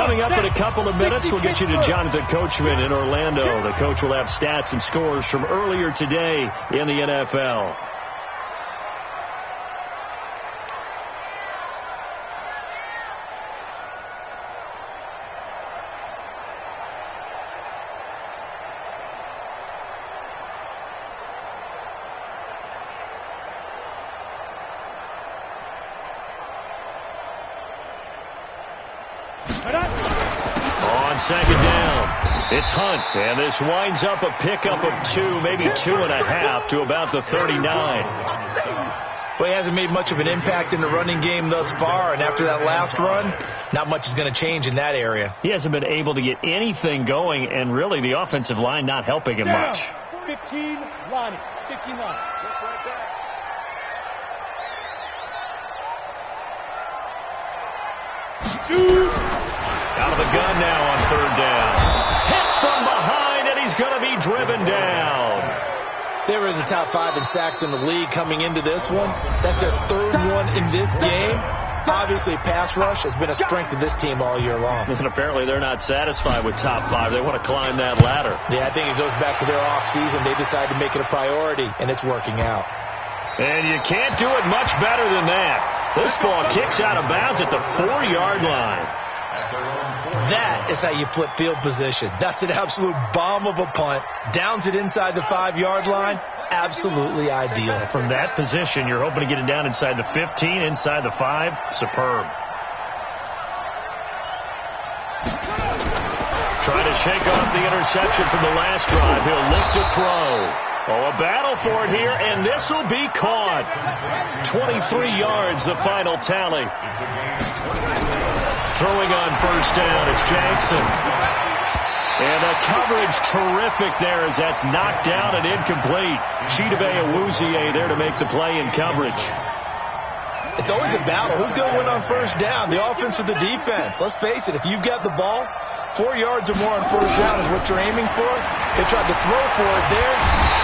Coming up in a couple of minutes, we'll get you to Jonathan Coachman in Orlando. The coach will have stats and scores from earlier today in the NFL. On second down, it's Hunt, and this winds up a pickup of 2, maybe 2.5 to about the 39. Well, he hasn't made much of an impact in the running game thus far, and after that last run, not much is going to change in that area. He hasn't been able to get anything going, and really the offensive line not helping him much. 15 line. 15 line. Just like that. Out of the gun now on third down. Hit from behind, and he's going to be driven down. They were in the top 5 in sacks in the league coming into this one. That's their third one in this game. Obviously, pass rush has been a strength of this team all year long. And apparently they're not satisfied with top 5. They want to climb that ladder. Yeah, I think it goes back to their offseason. They decided to make it a priority, and it's working out. And you can't do it much better than that. This ball kicks out of bounds at the 4-yard line. That is how you flip field position. That's an absolute bomb of a punt. Downs it inside the 5-yard line. Absolutely ideal. From that position, you're hoping to get it down inside the 15, inside the 5. Superb. Trying to shake off the interception from the last drive. He'll look to throw. Oh, a battle for it here, and this will be caught. 23 yards, the final tally. Throwing on first down, it's Jackson. And the coverage terrific there as that's knocked down and incomplete. Chidobe Awuzie there to make the play in coverage. It's always a battle. Who's going to win on first down, the offense or the defense? Let's face it, if you've got the ball, 4 yards or more on first down is what you're aiming for. They tried to throw for it there.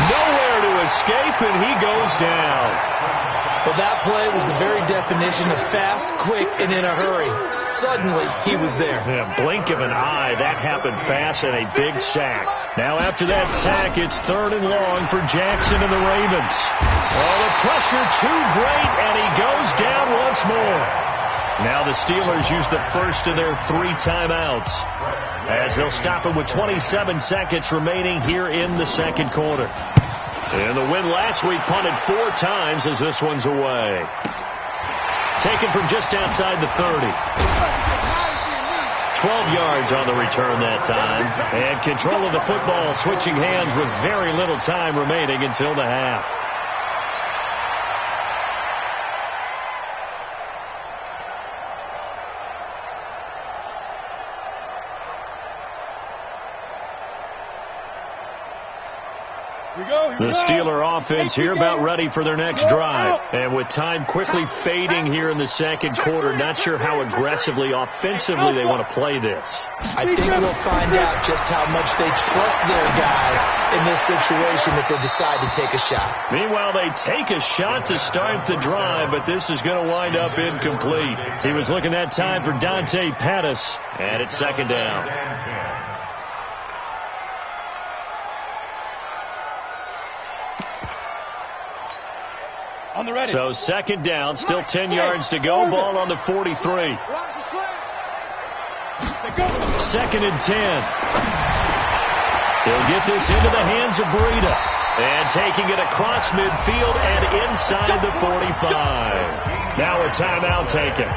Nowhere to escape, and he goes down. Well, that play was the very definition of fast, quick, and in a hurry. Suddenly, he was there. Yeah, blink of an eye. That happened fast and a big sack. Now, after that sack, it's 3rd and long for Jackson and the Ravens. Oh, the pressure too great, and he goes down once more. Now the Steelers use the first of their 3 timeouts as they'll stop him with 27 seconds remaining here in the second quarter. And the win last week punted 4 times as this one's away. Taken from just outside the 30. 12 yards on the return that time. And control of the football switching hands with very little time remaining until the half. The Steeler offense here about ready for their next drive. And with time quickly fading here in the second quarter, not sure how aggressively, offensively they want to play this. I think we'll find out just how much they trust their guys in this situation if they decide to take a shot. Meanwhile, they take a shot to start the drive, but this is going to wind up incomplete. He was looking that time for Dante Pettis, and it's second down. On the ready. So second down, still 10 yards to go. Ball on the 43. 2nd and 10. He'll get this into the hands of Breida. And taking it across midfield and inside the 45. Now a timeout taken.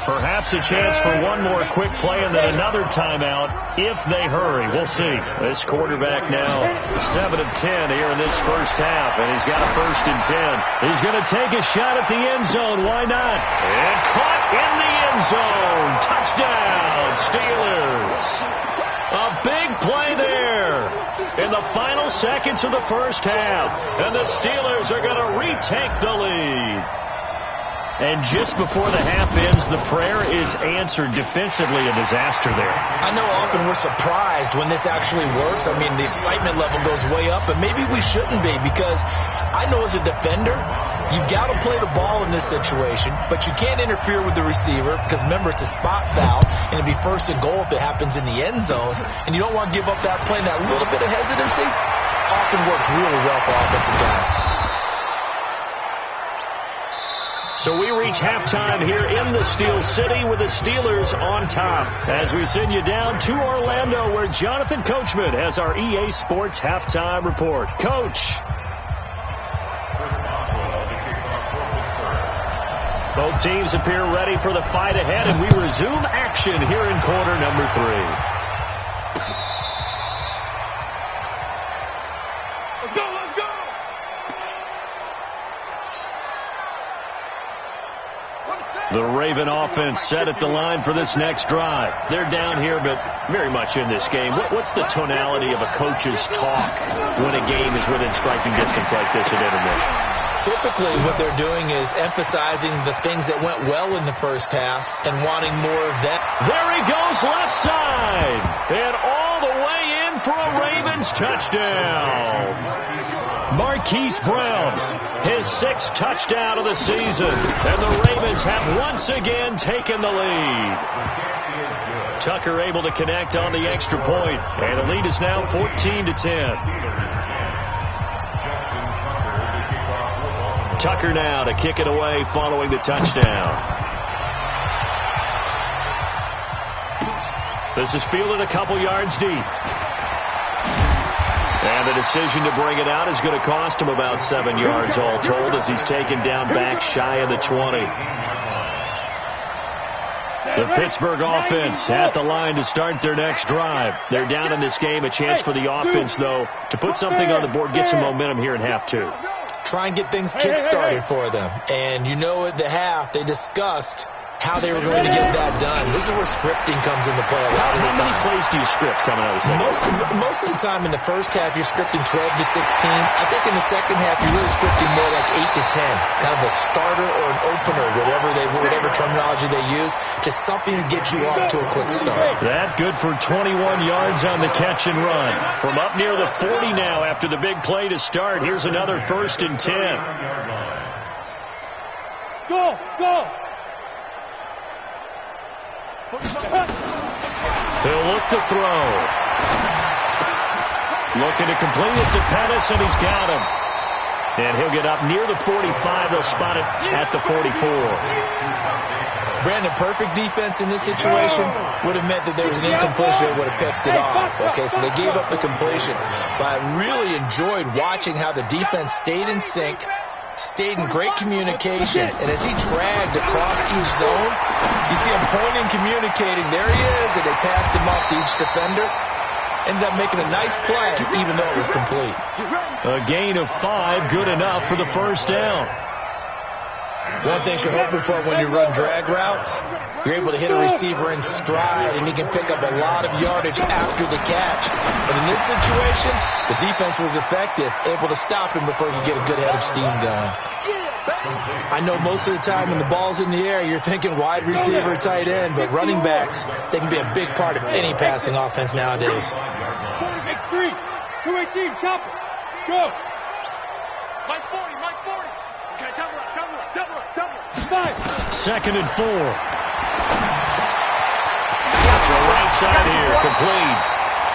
Perhaps a chance for one more quick play and then another timeout if they hurry. We'll see. This quarterback now 7 of 10 here in this first half, and he's got a 1st and 10. He's going to take a shot at the end zone. Why not? And caught in the end zone. Touchdown, Steelers. A big play there in the final seconds of the first half, and the Steelers are going to retake the lead. And just before the half ends, the prayer is answered. Defensively, a disaster there. I know often we're surprised when this actually works. I mean, the excitement level goes way up, but maybe we shouldn't be, because I know as a defender, you've got to play the ball in this situation, but you can't interfere with the receiver because, remember, it's a spot foul, and it'd be first and goal if it happens in the end zone, and you don't want to give up that play. And that little bit of hesitancy often works really well for offensive guys. So we reach halftime here in the Steel City with the Steelers on top, as we send you down to Orlando, where Jonathan Coachman has our EA Sports halftime report. Coach. Both teams appear ready for the fight ahead, and we resume action here in quarter number 3. Let's go, let's go! The Raven offense set at the line for this next drive. They're down here, but very much in this game. What's the tonality of a coach's talk when a game is within striking distance like this at intermission? Typically, what they're doing is emphasizing the things that went well in the first half and wanting more of that. There he goes, left side. And all the way in for a Ravens touchdown. Marquise Brown, his 6th touchdown of the season. And the Ravens have once again taken the lead. Tucker able to connect on the extra point. And the lead is now 14-10. Tucker now to kick it away following the touchdown. This is fielded a couple yards deep. And the decision to bring it out is going to cost him about 7 yards all told, as he's taken down back shy of the 20. The Pittsburgh offense at the line to start their next drive. They're down in this game. A chance for the offense, though, to put something on the board, get some momentum here in half 2. Try and get things kick-started for them. And you know at the half, they discussed how they were going to get that done. This is where scripting comes into play a lot of the time. How many plays do you script coming out of the second? Most of the time in the first half, you're scripting 12 to 16. I think in the second half, you're really scripting more like 8 to 10. Kind of a starter or an opener, whatever terminology they use. Just something to get you off to a quick start. That good for 21 yards on the catch and run. From up near the 40 now after the big play to start. Here's another 1st and 10. Go, go! He'll look to throw. Looking to complete it to Pettis, and he's got him. And he'll get up near the 45. They'll spot it at the 44. Brandon, perfect defense in this situation would have meant that there was an incompletion that would have picked it off. Okay, so they gave up the completion. But I really enjoyed watching how the defense stayed in sync, stayed in great communication, and as he dragged across each zone, you see him pointing, communicating. There he is, and they passed him off to each defender. Ended up making a nice play, even though it was complete. A gain of 5, good enough for the first down. One thing you're hoping for when you run drag routes, you're able to hit a receiver in stride, and he can pick up a lot of yardage after the catch. But in this situation, the defense was effective, able to stop him before he could get a good head of steam going. I know most of the time when the ball's in the air, you're thinking wide receiver, tight end, but running backs, they can be a big part of any passing offense nowadays. X3, 218, chopper, go. Mike 40, Mike 40. Okay, double up. 5. 2nd and 4. So right side here, complete.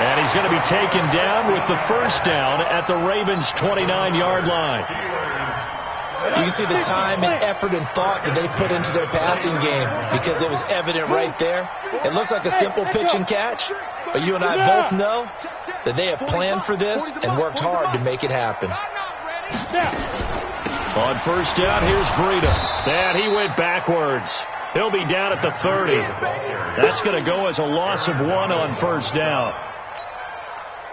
And he's going to be taken down with the first down at the Ravens' 29-yard line. You can see the time and effort and thought that they put into their passing game, because it was evident right there. It looks like a simple pitch and catch, but you and I both know that they have planned for this and worked hard to make it happen. On first down, here's Breida. And he went backwards. He'll be down at the 30. That's going to go as a loss of 1 on first down.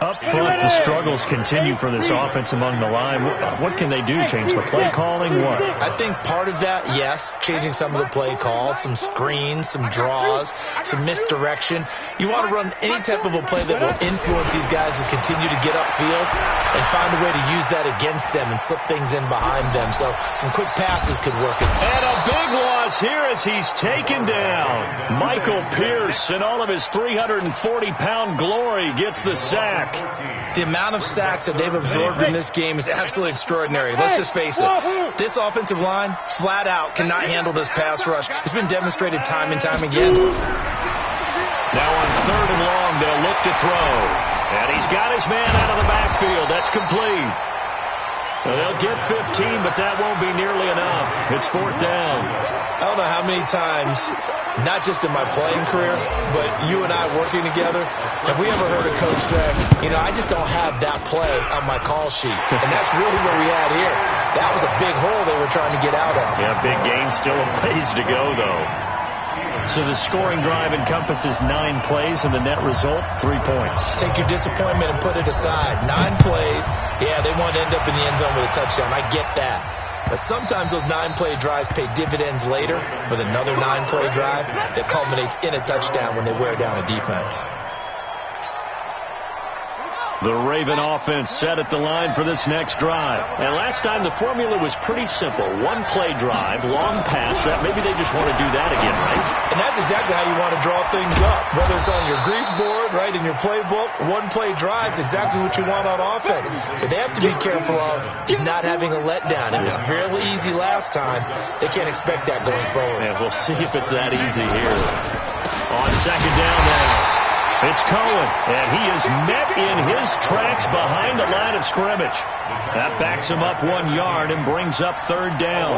Up front, the struggles continue for this offense among the line. What can they do? Change the play calling? What? I think part of that, yes, changing some of the play calls, some screens, some draws, some misdirection. You want to run any type of a play that will influence these guys to continue to get upfield and find a way to use that against them and slip things in behind them. So some quick passes could work. And a big loss here as he's taken down. Michael Pierce, in all of his 340-pound glory, gets the sack. The amount of sacks that they've absorbed in this game is absolutely extraordinary. Let's just face it. This offensive line, flat out, cannot handle this pass rush. It's been demonstrated time and time again. Now on 3rd and long, they'll look to throw. And he's got his man out of the backfield. That's complete. Well, they'll get 15, but that won't be nearly enough. It's 4th down. I don't know how many times, not just in my playing career, but you and I working together, have we ever heard a coach say, I just don't have that play on my call sheet. And that's really what we had here. That was a big hole they were trying to get out of. Yeah, big gain, still a ways to go, though. So the scoring drive encompasses 9 plays, and the net result, 3 points. Take your disappointment and put it aside. 9 plays. Yeah, they want to end up in the end zone with a touchdown. I get that. But sometimes those 9-play drives pay dividends later with another 9-play drive that culminates in a touchdown when they wear down a defense. The Raven offense set at the line for this next drive. And last time the formula was pretty simple. 1-play drive, long pass. Maybe they just want to do that again, right? And that's exactly how you want to draw things up. Whether it's on your grease board, right, in your playbook, 1-play drive is exactly what you want on offense. But they have to be careful of is not having a letdown. It was fairly easy last time. They can't expect that going forward. Yeah, we'll see if it's that easy here. On 2nd down now. It's Cohen, and he is met in his tracks behind the line of scrimmage. That backs him up 1 yard and brings up 3rd down.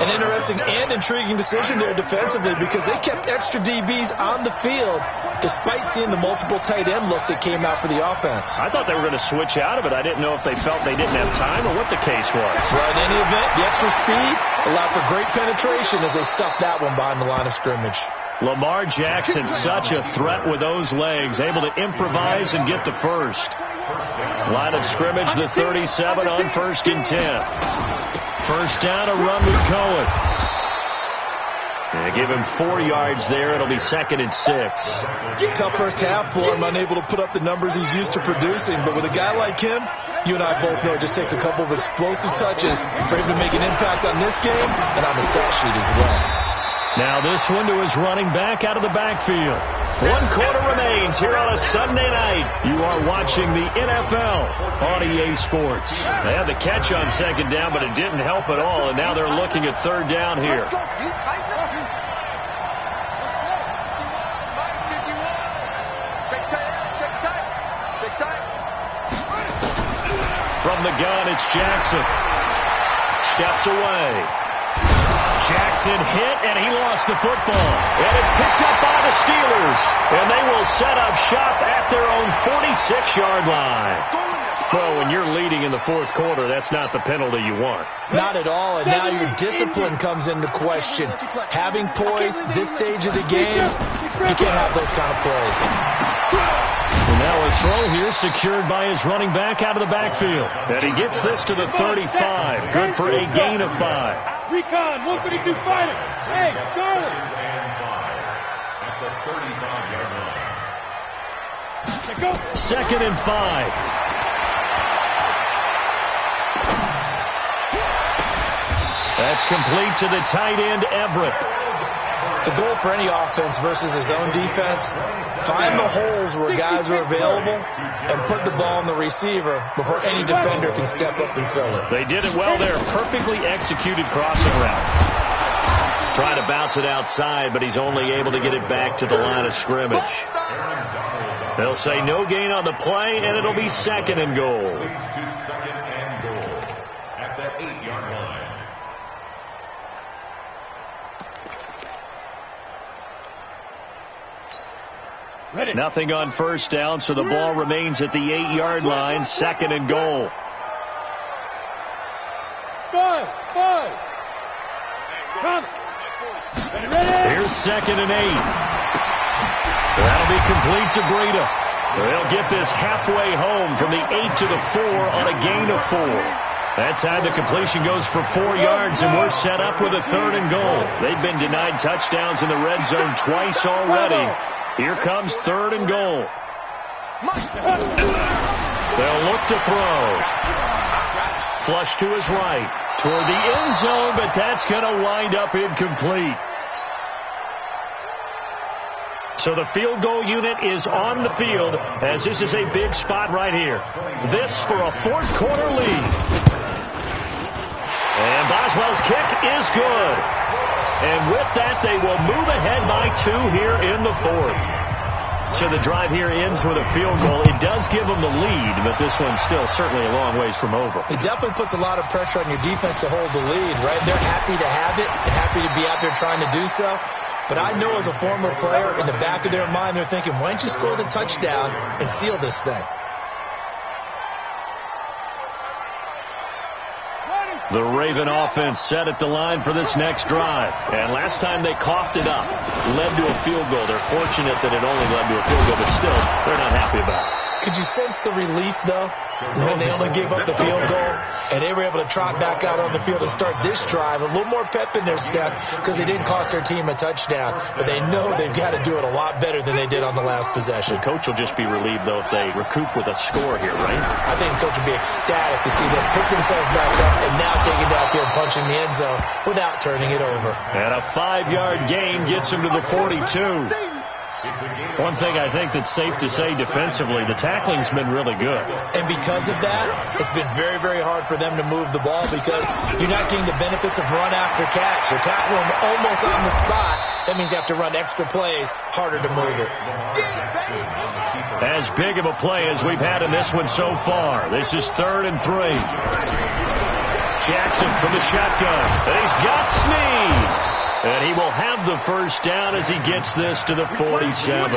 An interesting and intriguing decision there defensively because they kept extra DBs on the field despite seeing the multiple tight end look that came out for the offense. I thought they were going to switch out of it. I didn't know if they felt they didn't have time or what the case was. Well, in any event, the extra speed allowed for great penetration as they stuffed that one behind the line of scrimmage. Lamar Jackson, such a threat with those legs, able to improvise and get the first. Line of scrimmage, the 37 on 1st and 10. 1st down, a run with Cohen. They give him 4 yards there. It'll be 2nd and 6. Tough first half for him, unable to put up the numbers he's used to producing. But with a guy like him, you and I both know it just takes a couple of explosive touches for him to make an impact on this game and on the stat sheet as well. Now this one to his running back out of the backfield. 1 quarter remains here on a Sunday night. You are watching the NFL on EA Sports. They had the catch on 2nd down, but it didn't help at all, and now they're looking at 3rd down here. From the gun, it's Jackson. Steps away. Jackson hit, and he lost the football. And it's picked up by the Steelers. And they will set up shop at their own 46-yard line. Well, when you're leading in the 4th quarter, that's not the penalty you want. Not at all, and now your discipline comes into question. Having poise this stage of the game, you can't have those kind of plays. And now a throw here secured by his running back out of the backfield. And he gets this to the 35. Good for a gain of 5. Recon, 152 fighter. Hey, Charlie. At the 35-yard line. Go. 2nd and 5. That's complete to the tight end, Everett. The goal for any offense versus his own defense, find the holes where guys are available and put the ball in the receiver before any defender can step up and fill it. They did it well there. Perfectly executed crossing route. Trying to bounce it outside, but he's only able to get it back to the line of scrimmage. They'll say no gain on the play, and it'll be 2nd and goal. Leads to 2nd and goal at that 8-yard line. Ready. Nothing on 1st down, so the ball remains at the 8-yard line. 2nd and goal. 5. Come. Ready. Here's 2nd and 8. That'll be complete to Breida. They'll get this halfway home from the 8 to the 4 on a gain of 4. That time the completion goes for 4 yards, and we're set up with a 3rd and goal. They've been denied touchdowns in the red zone twice already. Here comes 3rd and goal. They'll look to throw. Flush to his right. Toward the end zone, but that's going to wind up incomplete. So the field goal unit is on the field as this is a big spot right here. This for a 4th quarter lead. And Boswell's kick is good. And with that, they will move ahead by 2 here in the 4th. So the drive here ends with a field goal. It does give them the lead, but this one's still certainly a long ways from over. It definitely puts a lot of pressure on your defense to hold the lead, right? They're happy to have it and happy to be out there trying to do so. But I know as a former player, in the back of their mind, they're thinking, why don't you score the touchdown and seal this thing? The Raven offense set at the line for this next drive. And last time they coughed it up, led to a field goal. They're fortunate that it only led to a field goal, but still, they're not happy about it. Could you sense the relief, though, when they only gave up the field goal and they were able to trot back out on the field and start this drive? A little more pep in their step because they didn't cost their team a touchdown, but they know they've got to do it a lot better than they did on the last possession. The coach will just be relieved, though, if they recoup with a score here, right? I think the coach will be ecstatic to see them pick themselves back up and now take it down here and punching the end zone without turning it over. And a 5-yard gain gets them to the 42. One thing I think that's safe to say defensively, the tackling's been really good. And because of that, it's been very, very hard for them to move the ball because you're not getting the benefits of run after catch. You're tackling them almost on the spot. That means you have to run extra plays, harder to move it. As big of a play as we've had in this one so far. This is 3rd and 3. Jackson from the shotgun. And he's got Snead. And he will have the first down as he gets this to the 47.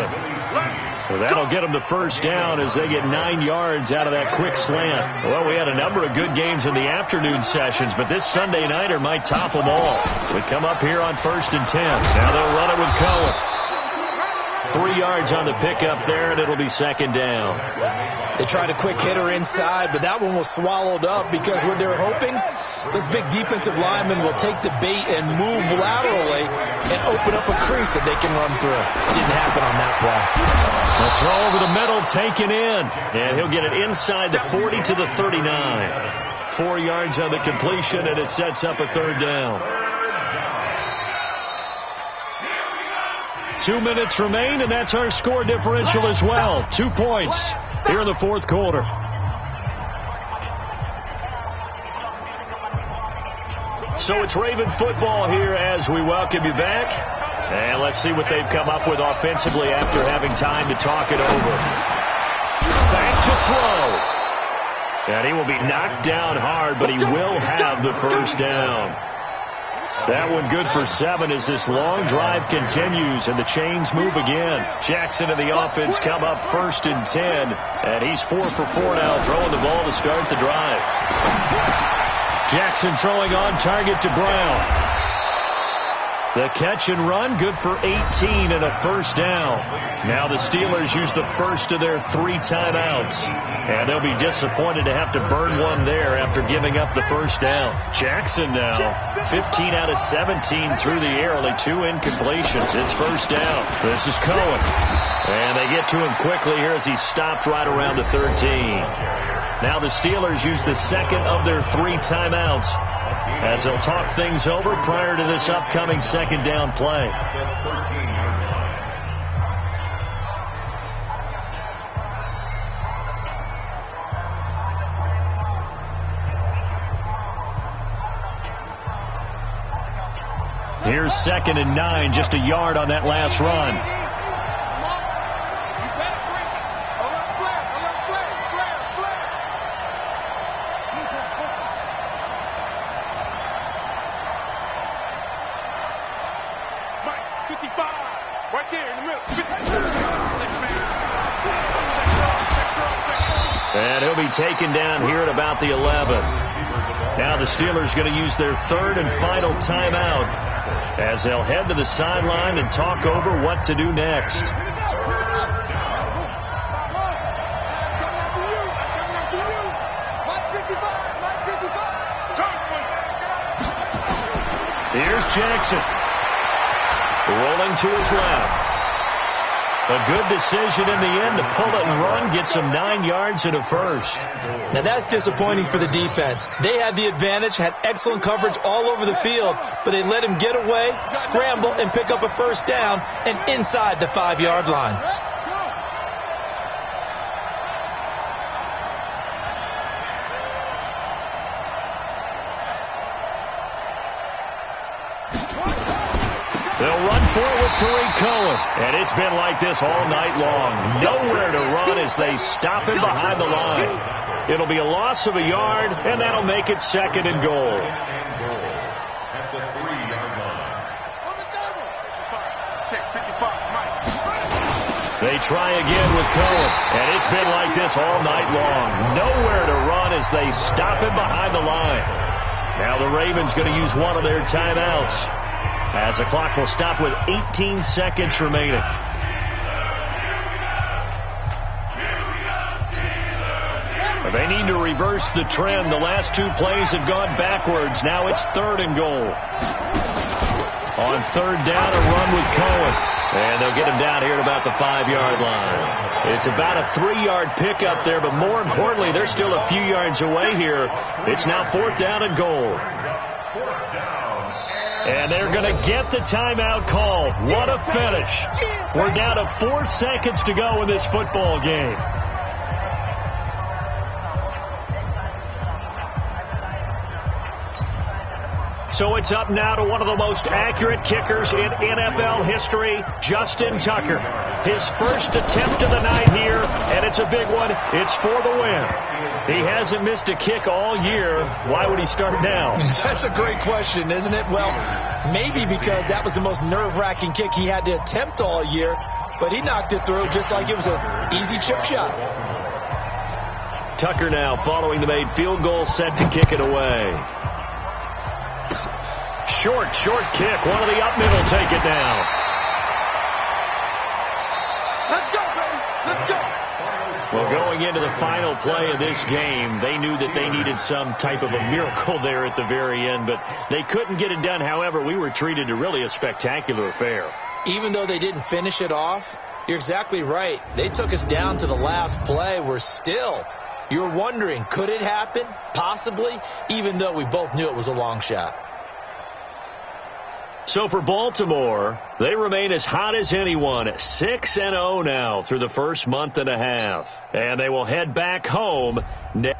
Well, that'll get them the first down as they get 9 yards out of that quick slant. Well, we had a number of good games in the afternoon sessions, but this Sunday nighter might top them all. We come up here on 1st and 10. Now they'll run it with Cohen. 3 yards on the pickup there, and it'll be 2nd down. They tried a quick hitter inside, but that one was swallowed up because what they're hoping, this big defensive lineman will take the bait and move laterally and open up a crease that they can run through. Didn't happen on that play. A throw over the middle, taken in, and he'll get it inside the 40 to the 39. 4 yards on the completion, and it sets up a 3rd down. 2 minutes remain, and that's our score differential as well. 2 points here in the 4th quarter. So it's Raven football here as we welcome you back. And let's see what they've come up with offensively after having time to talk it over. Back to throw. And he will be knocked down hard, but he will have the first down. That one good for 7 as this long drive continues and the chains move again. Jackson and the offense come up 1st and 10, and he's 4 for 4 now, throwing the ball to start the drive. Jackson throwing on target to Brown. The catch and run, good for 18 and a first down. Now the Steelers use the first of their 3 timeouts. And they'll be disappointed to have to burn one there after giving up the first down. Jackson now, 15 out of 17 through the air, only 2 incompletions. It's first down. This is Cohen. And they get to him quickly here as he stopped right around the 13. Now the Steelers use the second of their 3 timeouts as they'll talk things over prior to this upcoming 2nd down play. Here's 2nd and 9, just a yard on that last run. And he'll be taken down here at about the 11. Now the Steelers going to use their 3rd and final timeout as they'll head to the sideline and talk over what to do next. Here's Jackson. Rolling to his left. A good decision in the end to pull it and run, get some 9 yards and a first. Now that's disappointing for the defense. They had the advantage, had excellent coverage all over the field, but they let him get away, scramble, and pick up a first down and inside the 5-yard line. They'll run for it with Tariq Cohen. And it's been like this all night long. Nowhere to run as they stop him behind the line. It'll be a loss of a yard, and that'll make it 2nd and goal. At the 3-yard line. They try again with Cohen. And it's been like this all night long. Nowhere to run as they stop him behind the line. Now the Ravens going to use one of their timeouts, as the clock will stop with 18 seconds remaining. They need to reverse the trend. The last 2 plays have gone backwards. Now it's 3rd and goal. On 3rd down, a run with Cohen. And they'll get him down here at about the 5-yard line. It's about a 3-yard pickup there, but more importantly, they're still a few yards away here. It's now 4th down and goal. And they're going to get the timeout called. What a finish. We're down to 4 seconds to go in this football game. So it's up now to one of the most accurate kickers in NFL history, Justin Tucker. His first attempt of the night here, and it's a big one. It's for the win. He hasn't missed a kick all year. Why would he start now? That's a great question, isn't it? Well, maybe because that was the most nerve-wracking kick he had to attempt all year, but he knocked it through just like it was an easy chip shot. Tucker now following the made field goal, set to kick it away. Short kick. One of the up middle take it down. Let's go, baby. Let's go. Well, going into the final play of this game, they knew that they needed some type of a miracle there at the very end, but they couldn't get it done. However, we were treated to really a spectacular affair. Even though they didn't finish it off, you're exactly right. They took us down to the last play. You're wondering, could it happen? Possibly, even though we both knew it was a long shot. So for Baltimore, they remain as hot as anyone, 6-0 now through the first month and a half. And they will head back home next.